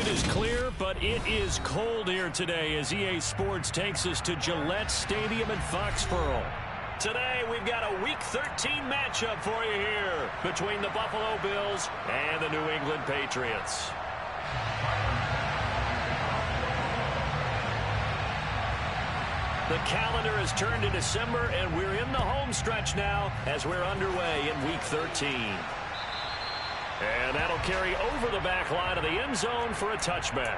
altitude is clear, but it is cold here today as EA Sports takes us to Gillette Stadium in Foxborough. Today, we've got a Week 13 matchup for you here between the Buffalo Bills and the New England Patriots. The calendar has turned to December, and we're in the home stretch now as we're underway in Week 13. And that'll carry over the back line of the end zone for a touchback.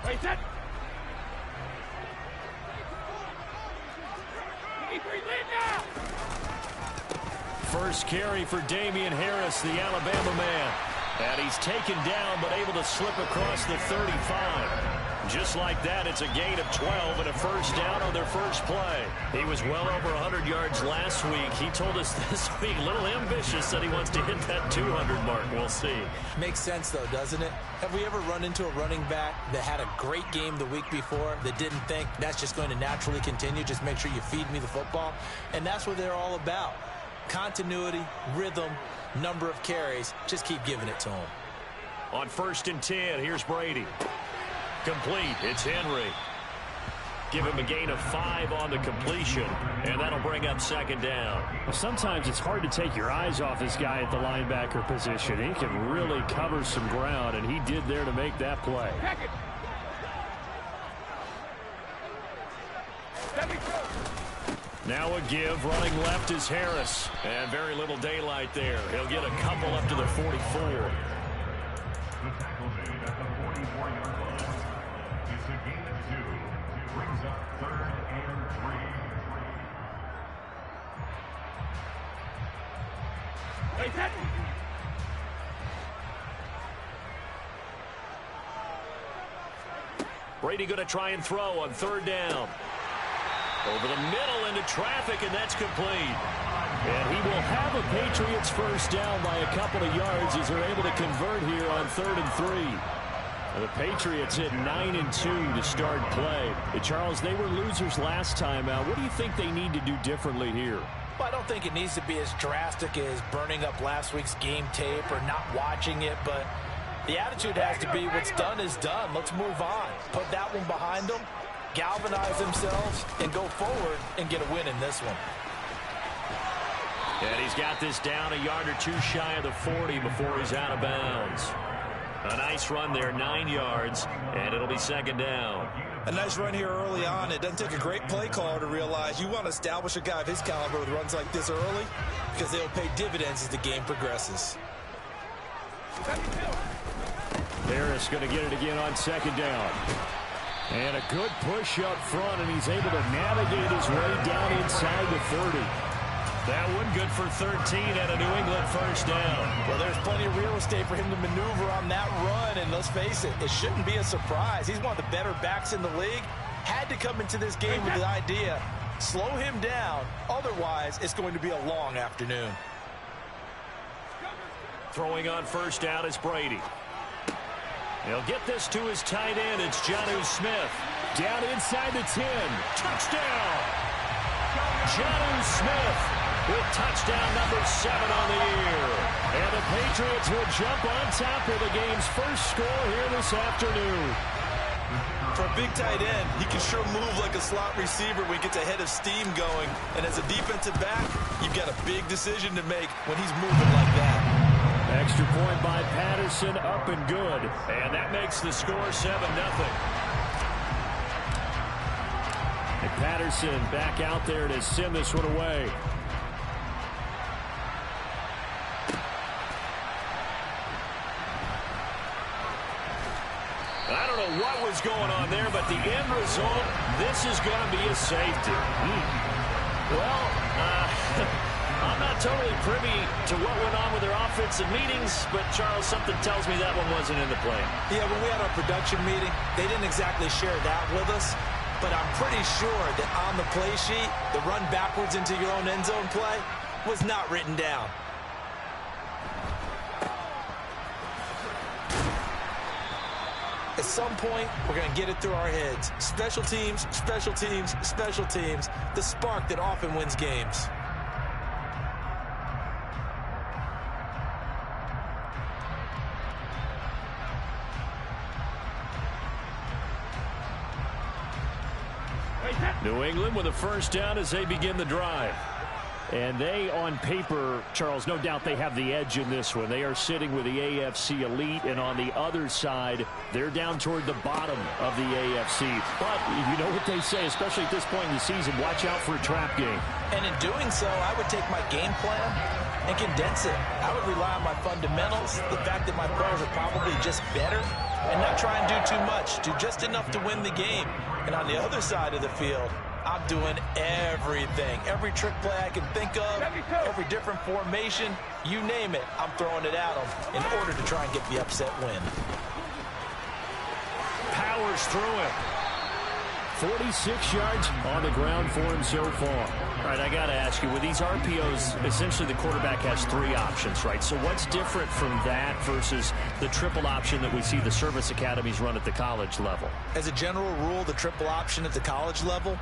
Wait, that. First carry for Damian Harris, the Alabama man. And he's taken down, but able to slip across the 35. Just like that, it's a gain of 12 and a first down on their first play. He was well over 100 yards last week. He told us this week, a little ambitious, that he wants to hit that 200 mark. We'll see. Makes sense, though, doesn't it? Have we ever run into a running back that had a great game the week before that didn't think that's just going to naturally continue? Just make sure you feed me the football. And that's what they're all about. Continuity, rhythm, number of carries. Just keep giving it to him. On 1st and 10, here's Brady. Complete. It's Henry. Give him a gain of 5 on the completion, and that'll bring up 2nd down. Well, sometimes it's hard to take your eyes off this guy at the linebacker position. He can really cover some ground, and he did there to make that play. Now a give. Running left is Harris. And very little daylight there. He'll get a couple up to the 44. Brady going to try and throw on 3rd down. Over the middle into traffic, and that's complete. And he will have a Patriots first down by a couple of yards as they're able to convert here on 3rd and 3. And the Patriots hit 9-2 to start play. And Charles, they were losers last time out. What do you think they need to do differently here? Well, I don't think it needs to be as drastic as burning up last week's game tape or not watching it, but the attitude has to be what's done is done. Let's move on. Put that one behind them, galvanize themselves, and go forward and get a win in this one. And he's got this down a yard or 2 shy of the 40 before he's out of bounds. A nice run there, 9 yards, and it'll be 2nd down. A nice run here early on. It doesn't take a great play caller to realize you want to establish a guy of his caliber with runs like this early because they'll pay dividends as the game progresses. Harris going to get it again on 2nd down. And a good push up front, and he's able to navigate his way down inside the 30. That one good for 13 and a New England first down. Well, there's plenty of real estate for him to maneuver on that run, and let's face it, it shouldn't be a surprise. He's one of the better backs in the league. Had to come into this game with the idea, slow him down, otherwise it's going to be a long afternoon. Throwing on 1st down is Brady. He'll get this to his tight end. It's Jonnu Smith. Down inside the 10. Touchdown! Jonnu Smith with touchdown number 7 on the year. And the Patriots will jump on top of the game's first score here this afternoon. For a big tight end, he can sure move like a slot receiver when he gets a head of steam going. And as a defensive back, you've got a big decision to make when he's moving like that. Extra point by Patterson, up and good. And that makes the score 7-0. And Patterson back out there to send this one away. I don't know what was going on there, but the end result, this is going to be a safety. Well, I'm not totally privy to what went on with their offensive meetings, but, Charles, something tells me that one wasn't in the play. Yeah, when we had our production meeting, they didn't exactly share that with us, but I'm pretty sure that on the play sheet, the run backwards into your own end zone play was not written down. some point, we're going to get it through our heads. Special teams, special teams, special teams. The spark that often wins games. New England with a first down as they begin the drive. And they, on paper, Charles, no doubt they have the edge in this one. They are sitting with the AFC elite, and on the other side, they're down toward the bottom of the AFC. But you know what they say, especially at this point in the season, watch out for a trap game. And in doing so, I would take my game plan and condense it. I would rely on my fundamentals, the fact that my players are probably just better, and not try and do too much, do just enough to win the game. And on the other side of the field, I'm doing everything. Every trick play I can think of, every different formation, you name it, I'm throwing it at them in order to try and get the upset win. Powers through it. 46 yards on the ground for him so far. All right, I got to ask you, with these RPOs, essentially the quarterback has 3 options, right? So what's different from that versus the triple option that we see the service academies run at the college level? As a general rule, the triple option at the college level,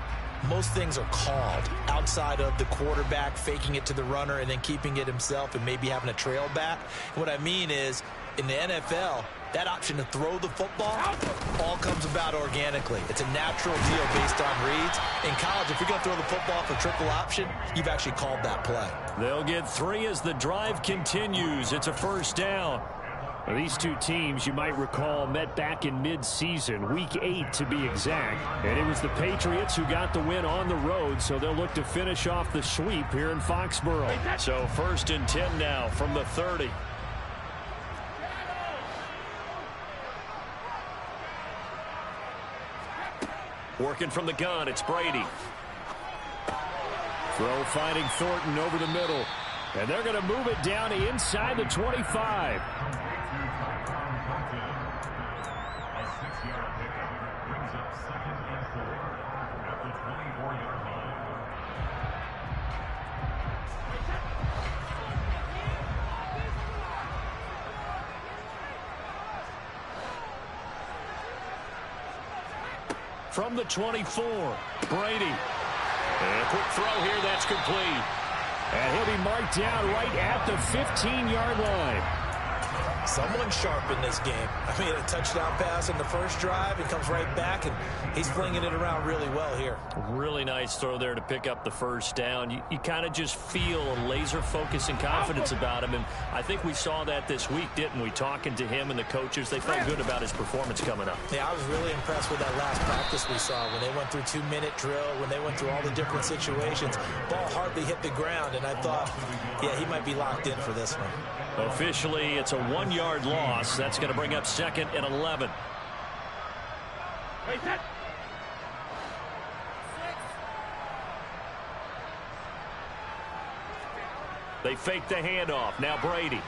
most things are called outside of the quarterback faking it to the runner and then keeping it himself and maybe having a trail back. What I mean is, in the NFL, that option to throw the football all comes about organically. It's a natural deal based on reads. In college, if you're going to throw the football for triple option, you've actually called that play. They'll get 3 as the drive continues. It's a first down. Now, these two teams, you might recall, met back in mid-season, week 8 to be exact. And it was the Patriots who got the win on the road, so they'll look to finish off the sweep here in Foxborough. So 1st and 10 now from the 30. Working from the gun, it's Brady. Throw finding Thornton over the middle. And they're going to move it down to inside the 25. From the 24, Brady. And a quick throw here, that's complete. And he'll be marked down right at the 15-yard line. Someone sharp in this game. I mean, a touchdown pass in the first drive. He comes right back, and he's flinging it around really well here. Really nice throw there to pick up the first down. You kind of just feel a laser focus and confidence about him, and I think we saw that this week, didn't we? Talking to him and the coaches, they felt good about his performance coming up. Yeah, I was really impressed with that last practice we saw when they went through 2-minute drill, when they went through all the different situations. Ball hardly hit the ground, and I thought, yeah, he might be locked in for this one. Officially, it's a 1-yard loss. That's going to bring up 2nd and 11. They fake the handoff. Now Brady.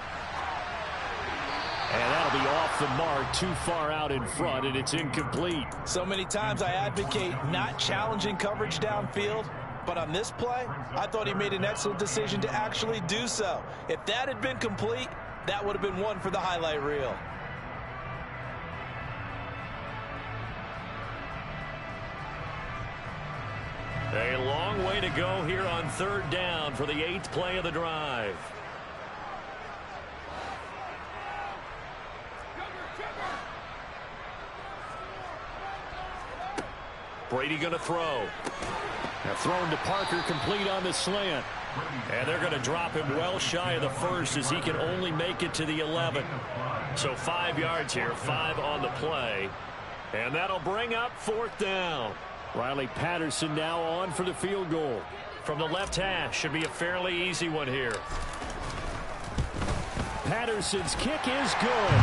And that'll be off the mark, too far out in front, and it's incomplete. So many times I advocate not challenging coverage downfield. But on this play, I thought he made an excellent decision to actually do so. If that had been complete, that would have been one for the highlight reel. A long way to go here on 3rd down for the 8th play of the drive. Brady going to throw. Now thrown to Parker, complete on the slant. And they're going to drop him well shy of the first as he can only make it to the 11. So 5 yards here, 5 on the play. And that'll bring up 4th down. Riley Patterson now on for the field goal. From the left hash, should be a fairly easy one here. Patterson's kick is good.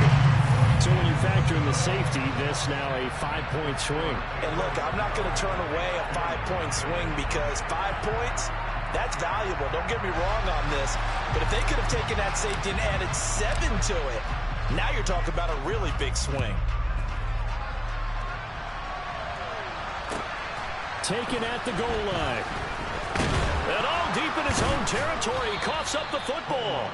So when you factor in the safety, this now a 5-point swing. And look, I'm not going to turn away a 5-point swing because 5 points, that's valuable. Don't get me wrong on this. But if they could have taken that safety and added 7 to it, now you're talking about a really big swing. Taken at the goal line. And all deep in his own territory, he coughs up the football.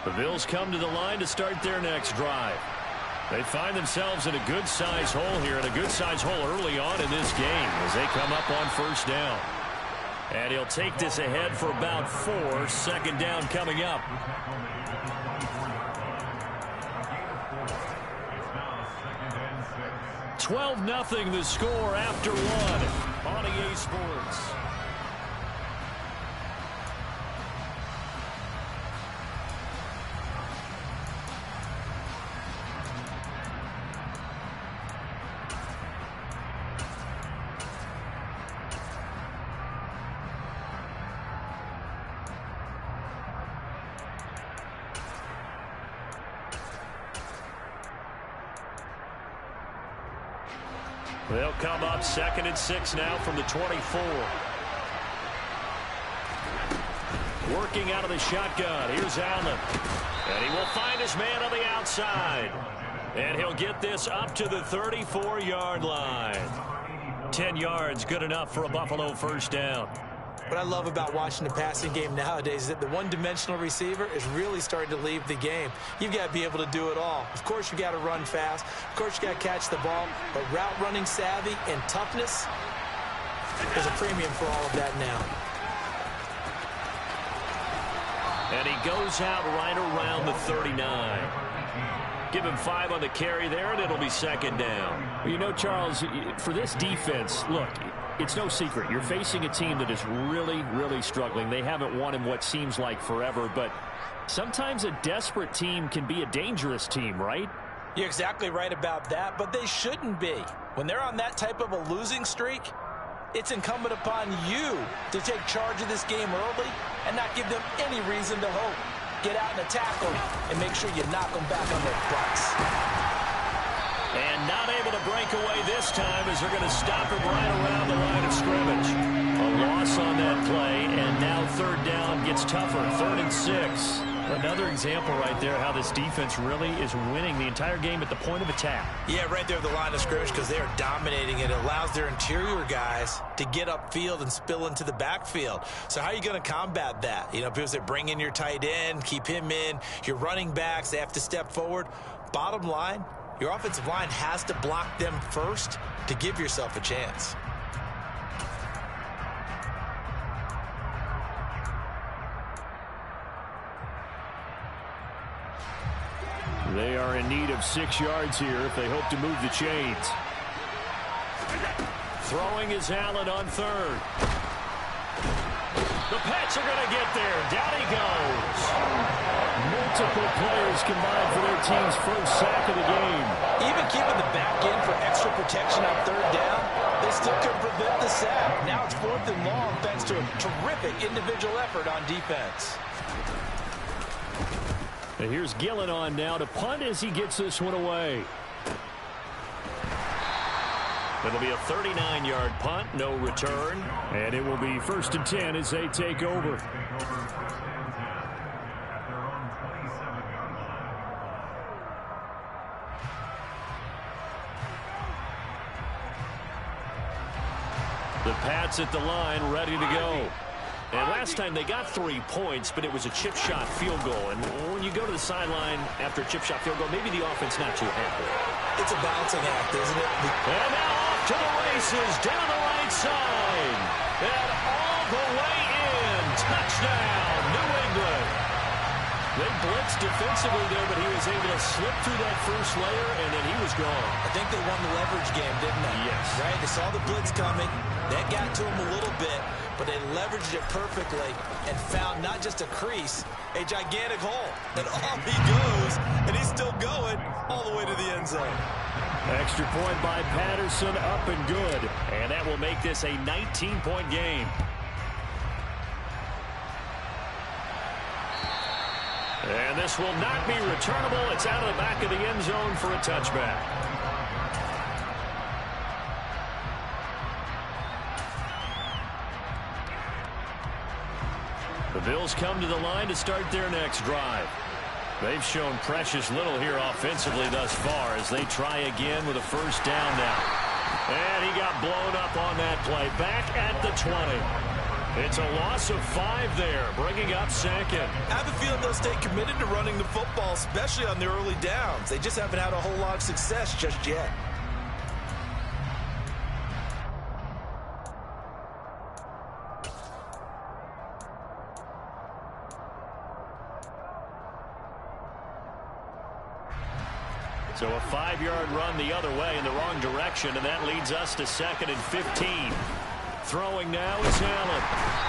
The Bills come to the line to start their next drive. They find themselves in a good-sized hole here, and a good-sized hole early on in this game as they come up on first down. And he'll take this ahead for about 4. Second down coming up. 12-0 the score after 1 on EA Sports. They'll come up 2nd and 6 now from the 24. Working out of the shotgun. Here's Allen. And he will find his man on the outside. And he'll get this up to the 34-yard line. 10 yards, good enough for a Buffalo first down. What I love about watching the passing game nowadays is that the one-dimensional receiver is really starting to leave the game. You've got to be able to do it all. Of course, you've got to run fast. Of course, you've got to catch the ball. But route running savvy and toughness, there's a premium for all of that now. And he goes out right around the 39. Give him 5 on the carry there, and it'll be second down. Well, you know, Charles, for this defense, look, it's no secret. You're facing a team that is really, really struggling. They haven't won in what seems like forever, but sometimes a desperate team can be a dangerous team, right? You're exactly right about that, but they shouldn't be. When they're on that type of a losing streak, it's incumbent upon you to take charge of this game early and not give them any reason to hope. Get out and attack them and make sure you knock them back on their butts. And not able to break away this time as they're going to stop him right around the line of scrimmage. A loss on that play, and now third down gets tougher. 3rd and 6. Another example right there how this defense really is winning the entire game at the point of attack. Yeah, right there at the line of scrimmage because they are dominating. It allows their interior guys to get upfield and spill into the backfield. So how are you going to combat that? You know, people say bring in your tight end, keep him in. Your running backs, they have to step forward. Bottom line, your offensive line has to block them first to give yourself a chance. They are in need of 6 yards here if they hope to move the chains. Throwing is Allen on 3rd. The Pats are going to get there. Down he goes. Multiple players combined for their team's first sack of the game. Even keeping the back end for extra protection on 3rd down, they still could prevent the sack. Now it's 4th and long thanks to a terrific individual effort on defense. And here's Gillen on now to punt as he gets this one away. It'll be a 39-yard punt, no return. And it will be 1st and 10 as they take over. The Pats at the line, ready to go. And last time they got 3 points, but it was a chip shot field goal. And when you go to the sideline after a chip shot field goal, maybe the offense not too happy. It's a bouncing act, isn't it? And now off to the races, down the right side. And all the way in. Touchdown, New England. They blitzed defensively there, but he was able to slip through that first layer, and then he was gone. I think they won the leverage game, didn't they? Yes. Right? They saw the blitz coming. That got to him a little bit, but they leveraged it perfectly and found not just a crease, a gigantic hole. And off he goes, and he's still going all the way to the end zone. Extra point by Patterson, up and good. And that will make this a 19-point game. And this will not be returnable. It's out of the back of the end zone for a touchback. The Bills come to the line to start their next drive. They've shown precious little here offensively thus far as they try again with a first down now. And he got blown up on that play. Back at the 20. It's a loss of 5 there, bringing up second. I have a feeling they'll stay committed to running the football, especially on the early downs. They just haven't had a whole lot of success just yet. So a 5-yard run the other way in the wrong direction, and that leads us to 2nd and 15. Throwing now is Allen.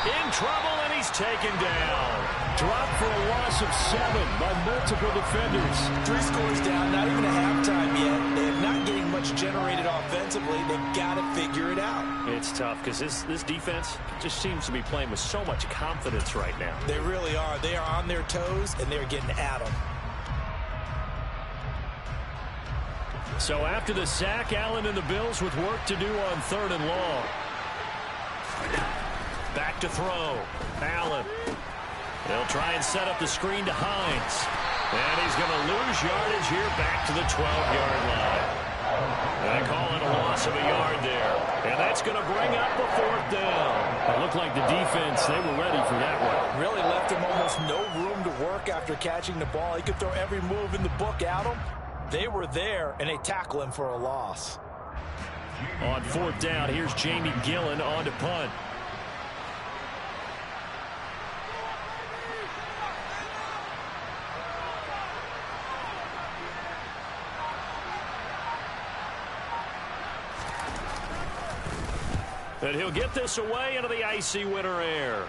In trouble, and he's taken down. Dropped for a loss of 7 by multiple defenders. 3 scores down, not even a halftime yet. They're not getting much generated offensively. They've got to figure it out. It's tough because this defense just seems to be playing with so much confidence right now. They really are. They are on their toes, and they're getting at them. So after the sack, Allen and the Bills with work to do on 3rd and long. Back to throw. Allen. They'll try and set up the screen to Hines. And he's going to lose yardage here back to the 12-yard line. They call it a loss of a yard there. And that's going to bring up a 4th down. It looked like the defense, they were ready for that one. Really left him almost no room to work after catching the ball. He could throw every move in the book at him. They were there, and they tackle him for a loss. On 4th down, here's Jamie Gillen on to punt. And he'll get this away into the icy winter air.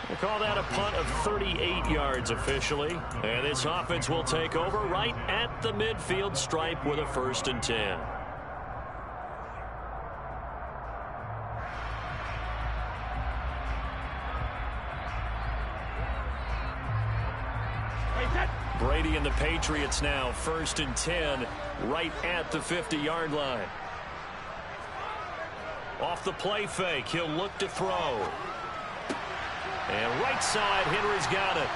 We'll call that a punt of 38 yards officially. And this offense will take over right at the midfield stripe with a 1st and 10. Brady and the Patriots now 1st and 10 right at the 50-yard line. Off the play fake, he'll look to throw. And right side, Henry's got it.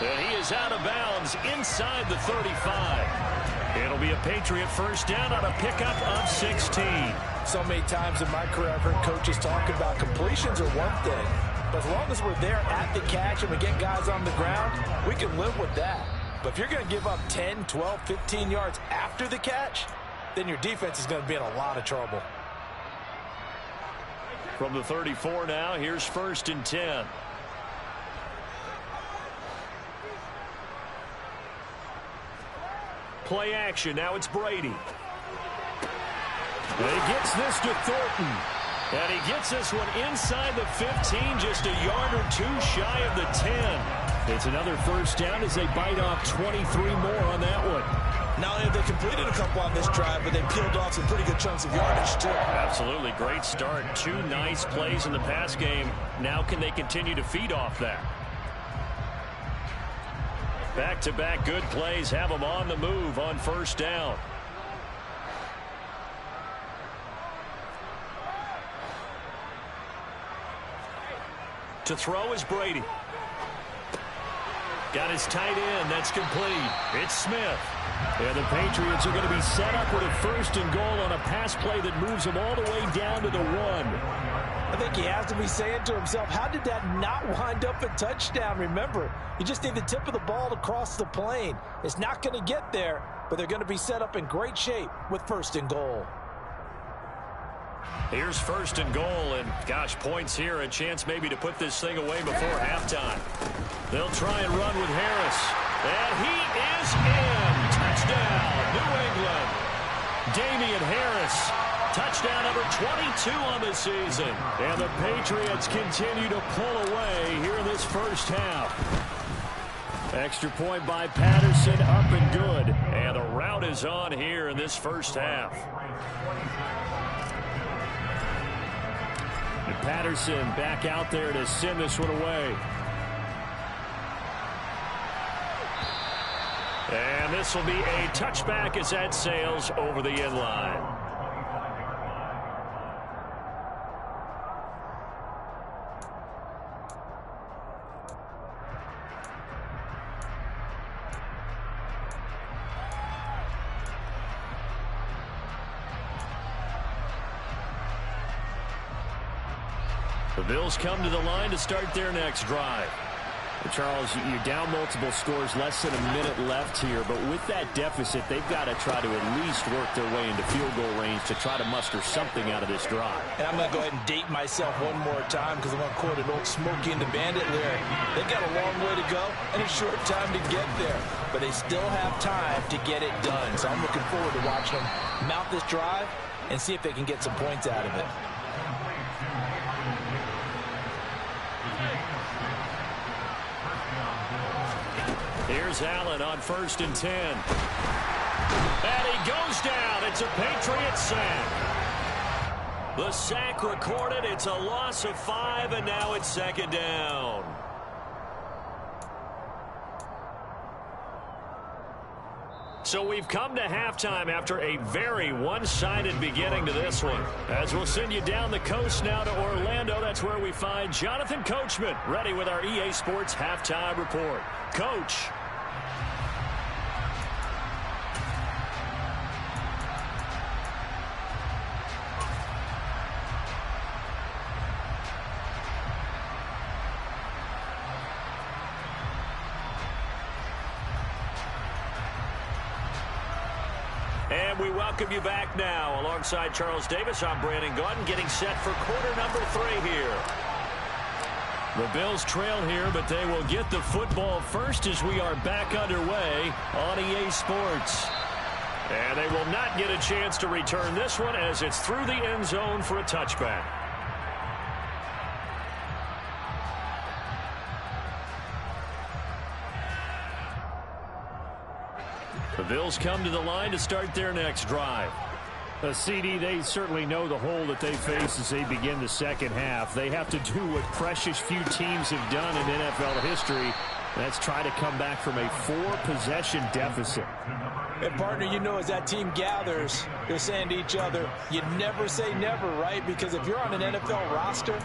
And he is out of bounds inside the 35. It'll be a Patriot 1st down on a pickup of 16. So many times in my career, I've heard coaches talking about completions are one thing. But as long as we're there at the catch and we get guys on the ground, we can live with that. But if you're going to give up 10, 12, 15 yards after the catch, then your defense is going to be in a lot of trouble. From the 34 now, here's 1st and 10. Play action. Now it's Brady. And he gets this to Thornton. And he gets this one inside the 15, just a yard or 2 shy of the 10. It's another 1st down as they bite off 23 more on that one. Not only have they completed a couple on this drive, but they peeled off some pretty good chunks of yardage, too. Absolutely. Great start. 2 nice plays in the pass game. Now can they continue to feed off that? Back-to-back good plays have them on the move on 1st down. To throw is Brady. Got his tight end. That's complete. It's Smith. And the Patriots are going to be set up with a 1st and goal on a pass play that moves them all the way down to the 1. I think he has to be saying to himself, how did that not wind up a touchdown? Remember, you just need the tip of the ball to cross the plane. It's not going to get there, but they're going to be set up in great shape with 1st and goal. Here's 1st and goal, and gosh, points here, a chance maybe to put this thing away before halftime. They'll try and run with Harris, and he is in. Touchdown, New England. Damian Harris, touchdown number 22 on the season. And the Patriots continue to pull away here in this 1st half. Extra point by Patterson, up and good. And the route is on here in this 1st half. And Patterson back out there to send this one away. And this will be a touchback as that sails over the end line. The Bills come to the line to start their next drive. Charles, you're down multiple scores, less than a minute left here, but with that deficit, they've got to try to at least work their way into field goal range to try to muster something out of this drive. And I'm going to go ahead and date myself one more time because I'm going to quote an old Smokey and the Bandit lyric. They've got a long way to go and a short time to get there, but they still have time to get it done. So I'm looking forward to watching them mount this drive and see if they can get some points out of it. Here's Allen on 1st and 10. And he goes down. It's a Patriot sack. The sack recorded. It's a loss of 5, and now it's 2nd down. So we've come to halftime after a very one-sided beginning to this one. As we'll send you down the coast now to Orlando, that's where we find Jonathan Coachman, ready with our EA Sports Halftime Report. Coach. And we welcome you back now. Alongside Charles Davis, I'm Brandon Gaudin, getting set for quarter number 3 here. The Bills trail here, but they will get the football first as we are back underway on EA Sports. And they will not get a chance to return this one as it's through the end zone for a touchback. The Bills come to the line to start their next drive. CD, they certainly know the hole that they face as they begin the second half. They have to do what precious few teams have done in NFL history. That's try to come back from a 4-possession deficit. And, partner, you know, as that team gathers, they're saying to each other, you never say never, right? Because if you're on an NFL roster,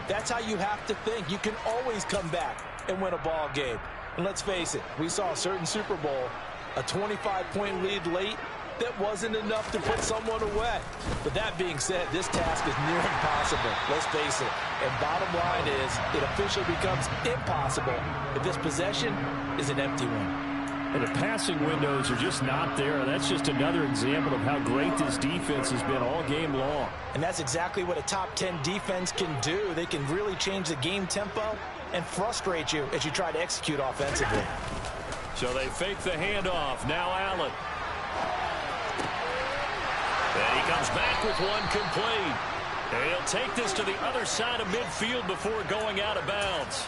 that's how you have to think. You can always come back and win a ball game. And let's face it, we saw a certain Super Bowl, a 25-point lead late, that wasn't enough to put someone away. But that being said, this task is near impossible. Let's face it. And bottom line is, it officially becomes impossible if this possession is an empty one. And the passing windows are just not there. That's just another example of how great this defense has been all game long. And that's exactly what a top 10 defense can do. They can really change the game tempo and frustrate you as you try to execute offensively. So they fake the handoff. Now Allen. And he comes back with one complete. And he'll take this to the other side of midfield before going out of bounds.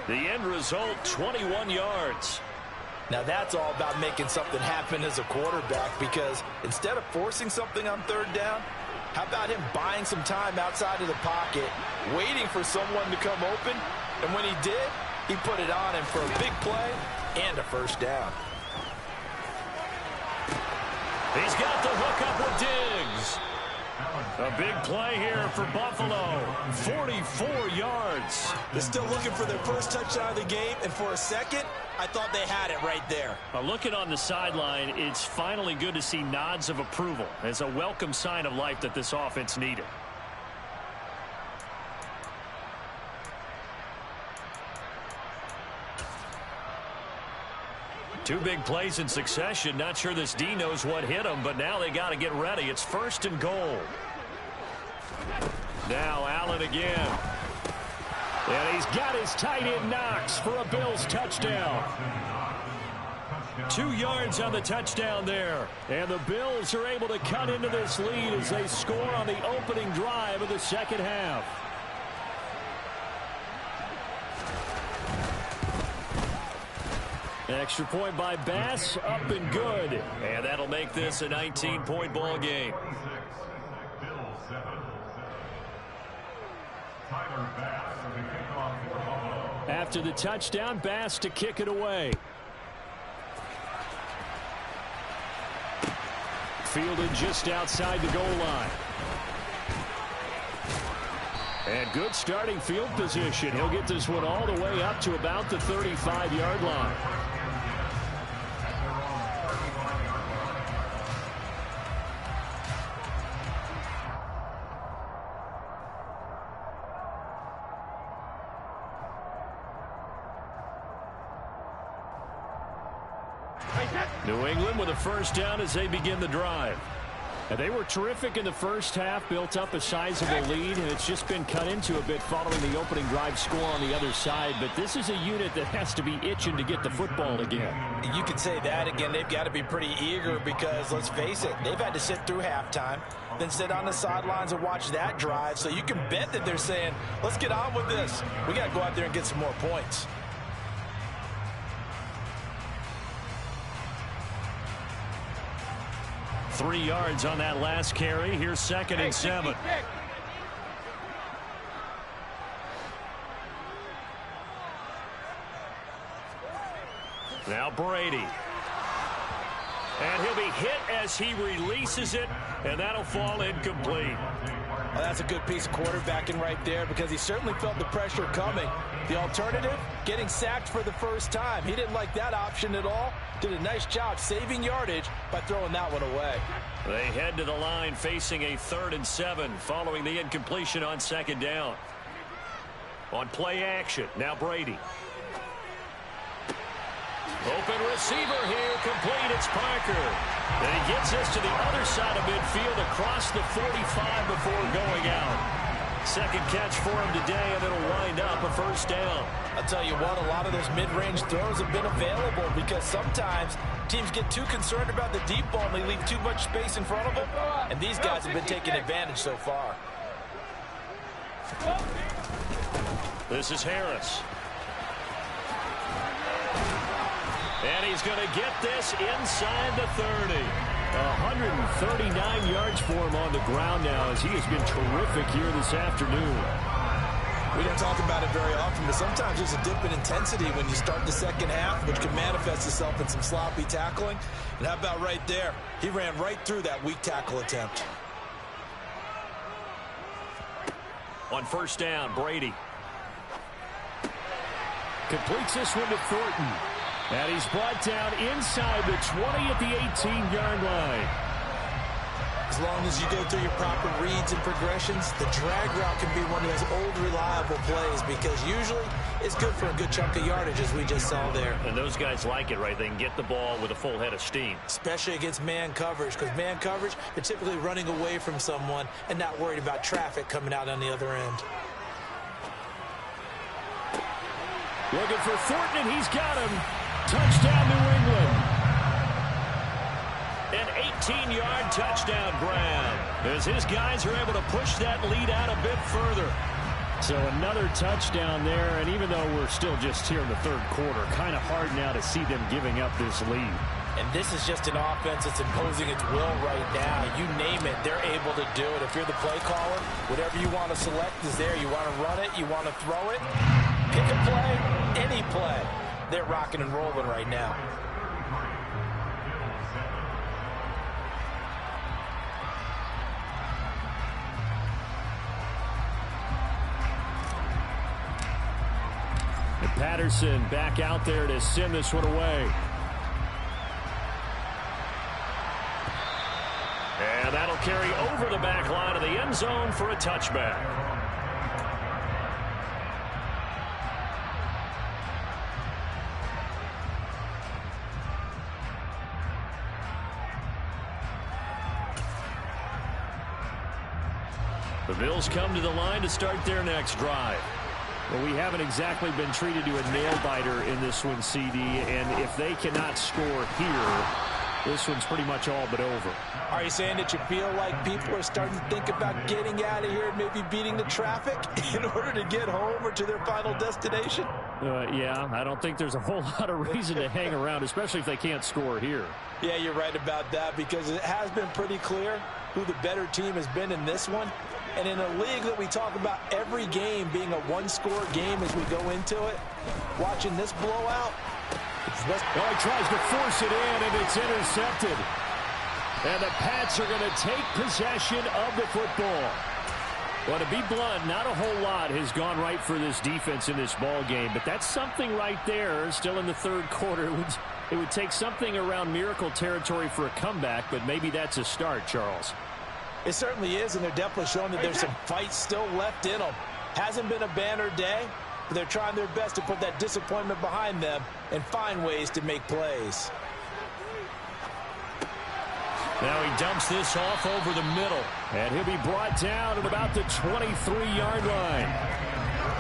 The end result, 21 yards. Now that's all about making something happen as a quarterback, because instead of forcing something on 3rd down, how about him buying some time outside of the pocket, waiting for someone to come open, and when he did, he put it on him for a big play and a 1st down. He's got the hook up with Diggs. A big play here for Buffalo. 44 yards. They're still looking for their first touchdown of the game, and for a second, I thought they had it right there. Looking on the sideline, it's finally good to see nods of approval. It's a welcome sign of life that this offense needed. Two big plays in succession. Not sure this D knows what hit him, but now they got to get ready. It's 1st and goal. Now Allen again. And he's got his tight end Knox for a Bills touchdown. 2 yards on the touchdown there. And the Bills are able to cut into this lead as they score on the opening drive of the second half. Extra point by Bass, up and good. And that'll make this a 19-point ball game. After the touchdown, Bass to kick it away. Fielded just outside the goal line. And good starting field position. He'll get this one all the way up to about the 35-yard line. New England with a first down as they begin the drive. And they were terrific in the first half, built up a sizable lead, and it's just been cut into a bit following the opening drive score on the other side. But this is a unit that has to be itching to get the football again. You could say that again. They've got to be pretty eager because, let's face it, they've had to sit through halftime, then sit on the sidelines and watch that drive. So you can bet that they're saying, let's get on with this. We got to go out there and get some more points. Three yards on that last carry. Here's 2nd and 7. Now Brady. And he'll be hit as he releases it, and that'll fall incomplete. Well, that's a good piece of quarterbacking right there because he certainly felt the pressure coming. The alternative, getting sacked for the first time. He didn't like that option at all. Did a nice job saving yardage by throwing that one away. They head to the line facing a 3rd and 7 following the incompletion on 2nd down. On play action, now Brady. Open receiver here, complete, it's Parker. And he gets us to the other side of midfield across the 45 before going out. 2nd catch for him today, and it'll wind up a first down. I'll tell you what, a lot of those mid-range throws have been available because sometimes teams get too concerned about the deep ball and they leave too much space in front of them. And these guys have been taking advantage so far. This is Harris. And he's going to get this inside the 30. 139 yards for him on the ground now as he has been terrific here this afternoon. We don't talk about it very often, but sometimes there's a dip in intensity when you start the second half, which can manifest itself in some sloppy tackling. And how about right there? He ran right through that weak tackle attempt. On first down, Brady completes this one to Thornton. And he's brought down inside the 20 at the 18-yard line. As long as you go through your proper reads and progressions, the drag route can be one of those old reliable plays because usually it's good for a good chunk of yardage as we just saw there. And those guys like it, right? They can get the ball with a full head of steam. Especially against man coverage because man coverage, they're typically running away from someone and not worried about traffic coming out on the other end. Looking for Thornton, and he's got him. Touchdown, New England. An 18-yard touchdown grab as his guys are able to push that lead out a bit further. So another touchdown there, and even though we're still just here in the third quarter, kind of hard now to see them giving up this lead. And this is just an offense that's imposing its will right now. You name it, they're able to do it. If you're the play caller, whatever you want to select is there. You want to run it, you want to throw it, pick a play, any play. They're rocking and rolling right now. And Patterson back out there to send this one away. And that'll carry over the back line of the end zone for a touchback. The Bills come to the line to start their next drive. Well, we haven't exactly been treated to a nail-biter in this one, CD, and if they cannot score here, this one's pretty much all but over. Are you saying that you feel like people are starting to think about getting out of here and maybe beating the traffic in order to get home or to their final destination? Yeah, I don't think there's a whole lot of reason to hang around, especially if they can't score here. Yeah, you're right about that because it has been pretty clear who the better team has been in this one. And in a league that we talk about every game being a one-score game as we go into it, watching this blowout. Well, he tries to force it in, and it's intercepted. And the Pats are going to take possession of the football. Well, to be blunt, not a whole lot has gone right for this defense in this ball game, but that's something right there. Still in the third quarter, it would take something around miracle territory for a comeback, but maybe that's a start, Charles. It certainly is, and they're definitely showing that there's some fight still left in them. Hasn't been a banner day, but they're trying their best to put that disappointment behind them and find ways to make plays. Now he dumps this off over the middle. And he'll be brought down at about the 23-yard line.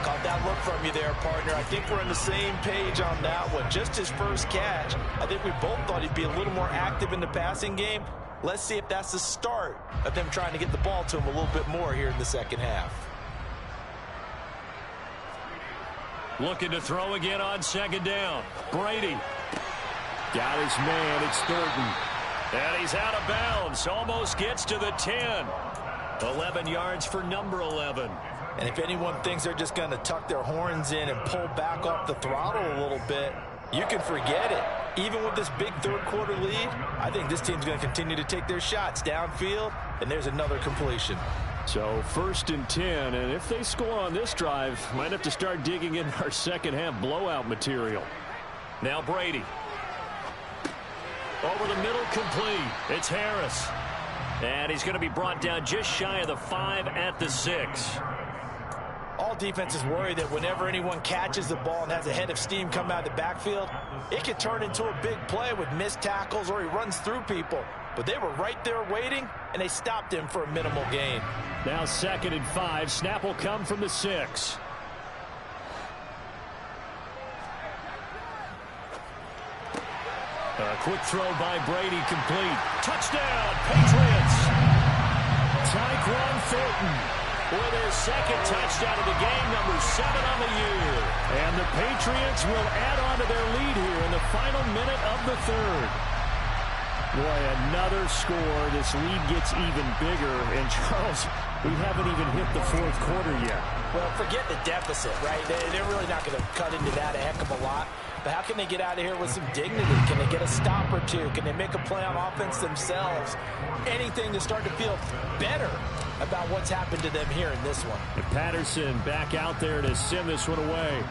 Caught that look from you there, partner. I think we're on the same page on that one. Just his first catch. I think we both thought he'd be a little more active in the passing game. Let's see if that's the start of them trying to get the ball to him a little bit more here in the second half. Looking to throw again on second down. Brady. Got his man. It's Thornton. And he's out of bounds. Almost gets to the 10. 11 yards for number 11. And if anyone thinks they're just going to tuck their horns in and pull back off the throttle a little bit, you can forget it. Even with this big third-quarter lead, I think this team's going to continue to take their shots downfield, and there's another completion. So 1st and 10, and if they score on this drive, might have to start digging in our second-half blowout material. Now Brady. Over the middle, complete. It's Harris. And he's going to be brought down just shy of the 5 at the 6. All defenses worry that whenever anyone catches the ball and has a head of steam come out of the backfield, it can turn into a big play with missed tackles or he runs through people. But they were right there waiting, and they stopped him for a minimal gain. Now 2nd and 5. Snap will come from the 6. A quick throw by Brady, complete. Touchdown, Patriots. Tyquan Thornton with his 2nd touchdown of the game, number 7 on the year. And the Patriots will add on to their lead here in the final minute of the 3rd. Boy, another score. This lead gets even bigger. And Charles, we haven't even hit the 4th quarter yet. Well, forget the deficit, right? They're really not going to cut into that a heck of a lot. But how can they get out of here with some dignity? Can they get a stop or two? Can they make a play on offense themselves? Anything to start to feel better about what's happened to them here in this one. And Patterson back out there to send this one away.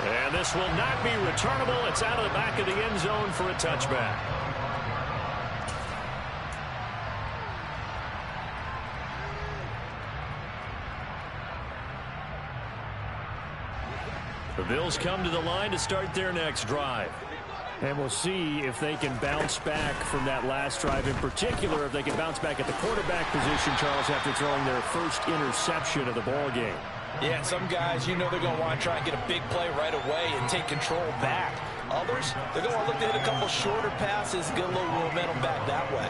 And this will not be returnable. It's out of the back of the end zone for a touchback. The Bills come to the line to start their next drive. And we'll see if they can bounce back from that last drive. In particular, if they can bounce back at the quarterback position, Charles, after throwing their first interception of the ball game. Yeah, and some guys, you know they're going to want to try and get a big play right away and take control back. Others, they're going to look to hit a couple shorter passes, get a little momentum back that way.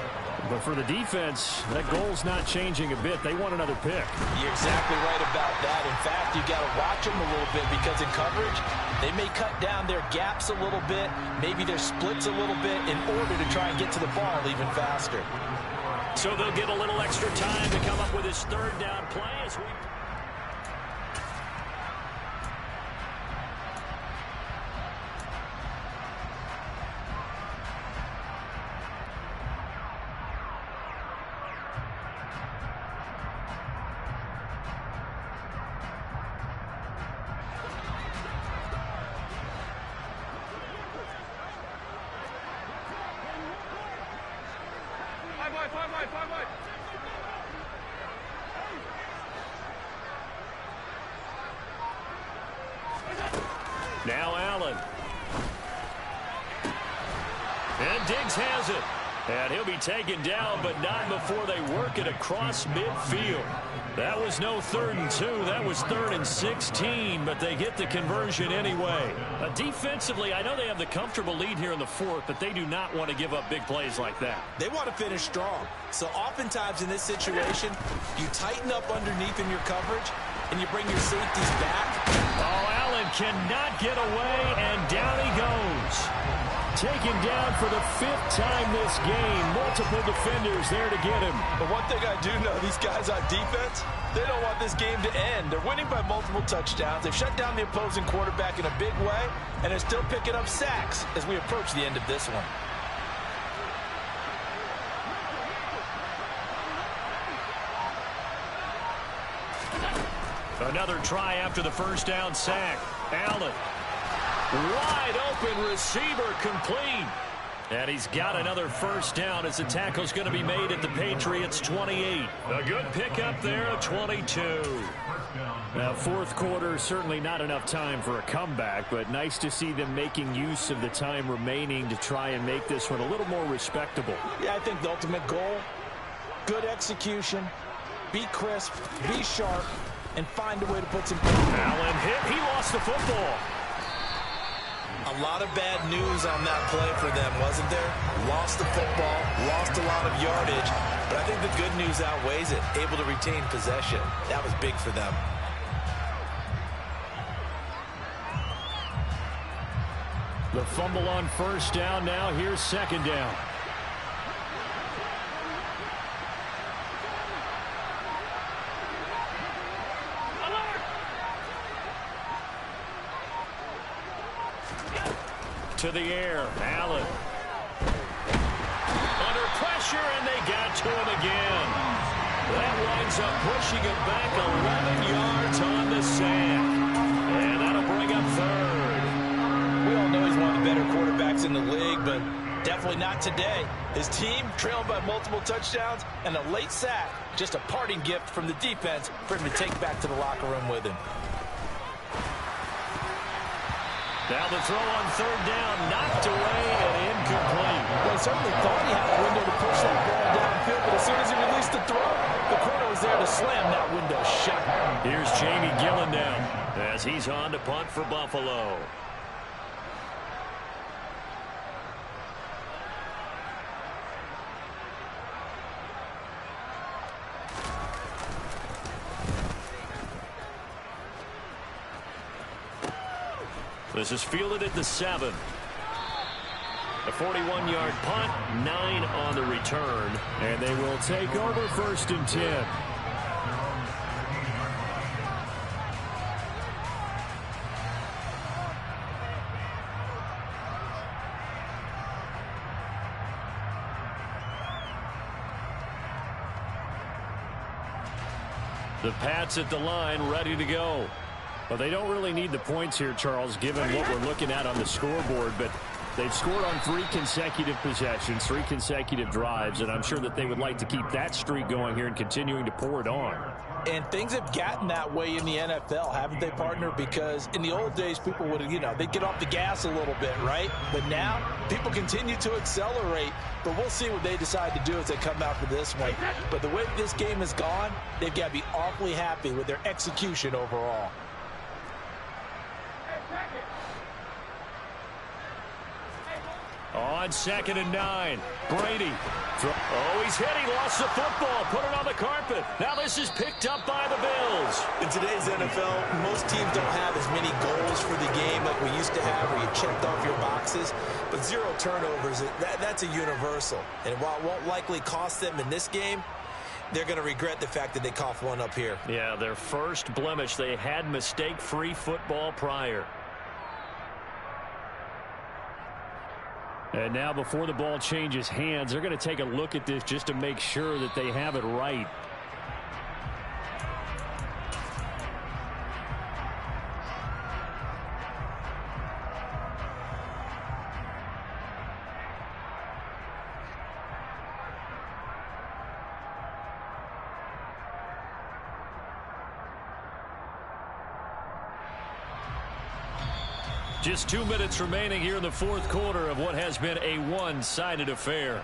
But for the defense, that goal's not changing a bit. They want another pick. You're exactly right about that. In fact, you got to watch them a little bit because in coverage, they may cut down their gaps a little bit, maybe their splits a little bit in order to try and get to the ball even faster. So they'll get a little extra time to come up with his 3rd down play as we... Now Allen. And Diggs has it. And he'll be taken down, but not before they work it across midfield. That was no 3rd and 2. That was 3rd and 16, but they get the conversion anyway. Defensively, I know they have the comfortable lead here in the 4th, but they do not want to give up big plays like that. They want to finish strong. So oftentimes in this situation, you tighten up underneath in your coverage, and you bring your safeties back. Oh, Allen cannot get away, and down he goes. Taken down for the 5th time this game. Multiple defenders there to get him. But one thing I do know, these guys on defense, they don't want this game to end. They're winning by multiple touchdowns. They've shut down the opposing quarterback in a big way, and they're still picking up sacks as we approach the end of this one. Another try after the 1st down sack. Allen. Wide open receiver, complete. And he's got another 1st down as the tackle's going to be made at the Patriots 28. A good pickup there, 22. Now, fourth quarter, certainly not enough time for a comeback, but nice to see them making use of the time remaining to try and make this one a little more respectable. Yeah, I think the ultimate goal, good execution, be crisp, be sharp, and find a way to put some... Allen hit. He lost the football. A lot of bad news on that play for them, wasn't there? Lost the football, lost a lot of yardage, but I think the good news outweighs it. Able to retain possession. That was big for them. The fumble on first down. Now here's second down. To the air, Allen. Under pressure, and they got to him again. That winds up pushing him back 11 yards on the sack. And that'll bring up third. We all know he's one of the better quarterbacks in the league, but definitely not today. His team trailed by multiple touchdowns, and a late sack, just a parting gift from the defense for him to take back to the locker room with him. Now the throw on third down, knocked away and incomplete. Well, he certainly thought he had a window to push that ball downfield, but as soon as he released the throw, the corner was there to slam that window shut. Here's Jamie Gillen now as he's on to punt for Buffalo. This is fielded at the 7. A 41-yard punt, 9 on the return, and they will take over first and 10. The Pats at the line, ready to go. Well, they don't really need the points here, Charles, given what we're looking at on the scoreboard, but they've scored on 3 consecutive possessions, 3 consecutive drives, and I'm sure that they would like to keep that streak going here and continuing to pour it on. And things have gotten that way in the NFL, haven't they, partner? Because in the old days, people would, they'd get off the gas a little bit, right? But now, people continue to accelerate, but we'll see what they decide to do as they come out for this one. But the way this game has gone, they've got to be awfully happy with their execution overall. On 2nd and 9, Brady. Oh, he's hit. He lost the football. Put it on the carpet. Now this is picked up by the Bills. In today's NFL, most teams don't have as many goals for the game like we used to have where you checked off your boxes. But 0 turnovers, that's a universal. And while it won't likely cost them in this game, they're going to regret the fact that they coughed one up here. Yeah, their first blemish. They had mistake-free football prior. And now before the ball changes hands, they're going to take a look at this just to make sure that they have it right. Just 2 minutes remaining here in the fourth quarter of what has been a one-sided affair.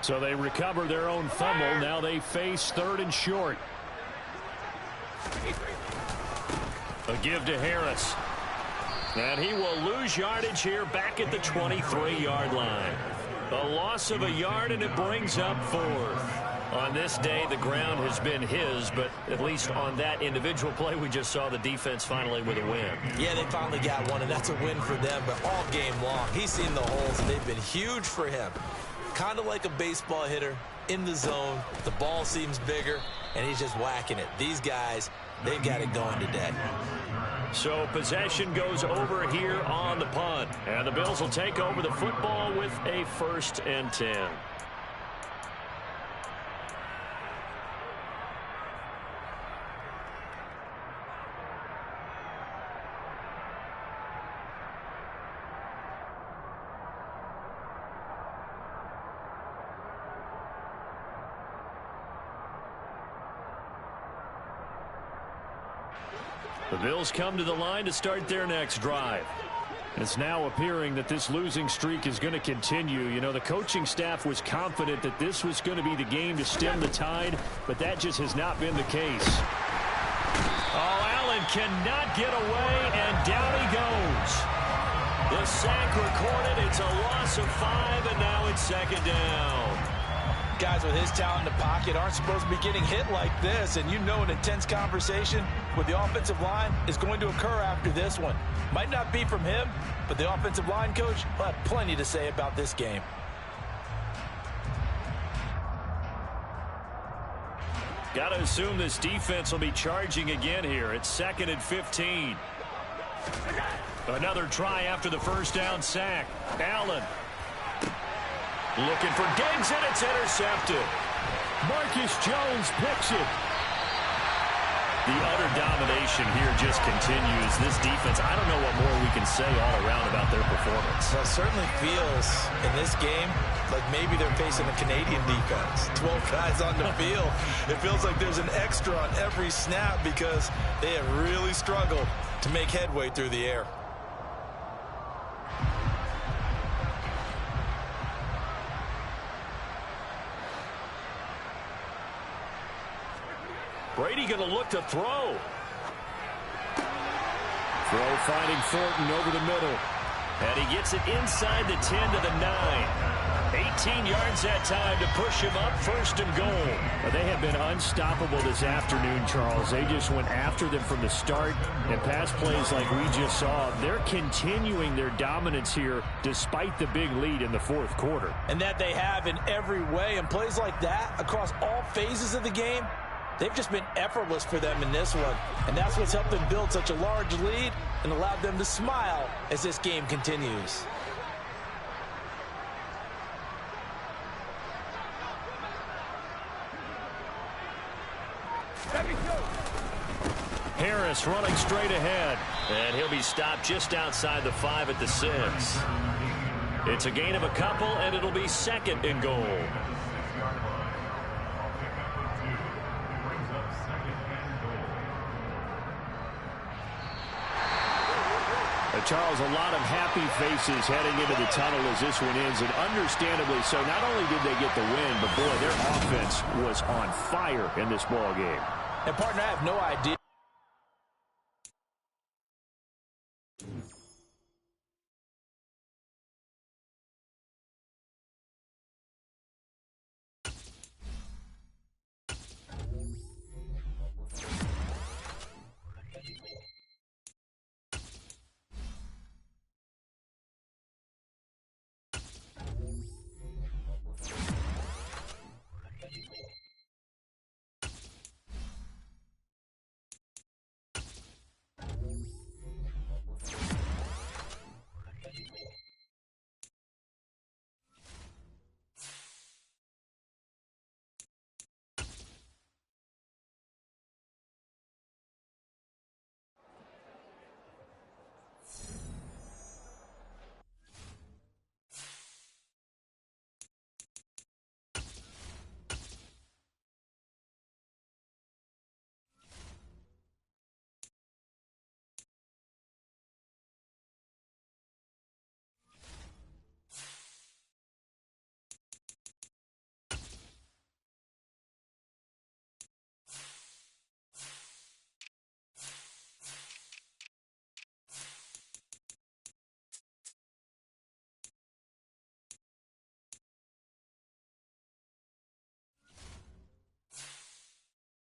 So they recover their own fumble. Now they face 3rd and short. A give to Harris. And he will lose yardage here back at the 23-yard line. A loss of a yard, and it brings up 4th. On this day, the ground has been his, but at least on that individual play, we just saw the defense finally with a win. Yeah, they finally got one, and that's a win for them, but all game long, he's seen the holes, and they've been huge for him. Kind of like a baseball hitter in the zone. The ball seems bigger, and he's just whacking it. These guys, they've got it going today. So possession goes over here on the punt, and the Bills will take over the football with a 1st and 10. The Bills come to the line to start their next drive. It's now appearing that this losing streak is going to continue. You know, the coaching staff was confident that this was going to be the game to stem the tide, but that just has not been the case. Oh, Allen cannot get away, and down he goes. The sack recorded. It's a loss of 5, and now it's second down. Guys with his talent in the pocket aren't supposed to be getting hit like this, and you know an intense conversation with the offensive line is going to occur after this one. Might not be from him, but the offensive line coach will have plenty to say about this game. Got to assume this defense will be charging again here. It's 2nd and 15. Another try after the first down sack. Allen looking for Diggs, and it's intercepted. Marcus Jones picks it. The utter domination here just continues. This defense, I don't know what more we can say all around about their performance. Well, it certainly feels in this game like maybe they're facing a Canadian defense. 12 guys on the field. It feels like there's an extra on every snap because they have really struggled to make headway through the air. Brady going to look to throw. Throw finding Thornton over the middle. And he gets it inside the 10 to the 9. 18 yards that time to push him up, 1st and goal. Well, they have been unstoppable this afternoon, Charles. They just went after them from the start. And pass plays like we just saw, they're continuing their dominance here despite the big lead in the 4th quarter. And that they have in every way. And plays like that across all phases of the game, they've just been effortless for them in this one. And that's what's helped them build such a large lead and allowed them to smile as this game continues. Harris running straight ahead. And he'll be stopped just outside the 5 at the 6. It's a gain of a couple, and it'll be 2nd and goal. Charles, a lot of happy faces heading into the tunnel as this one ends, and understandably so. Not only did they get the win, but boy, their offense was on fire in this ball game. And partner, I have no idea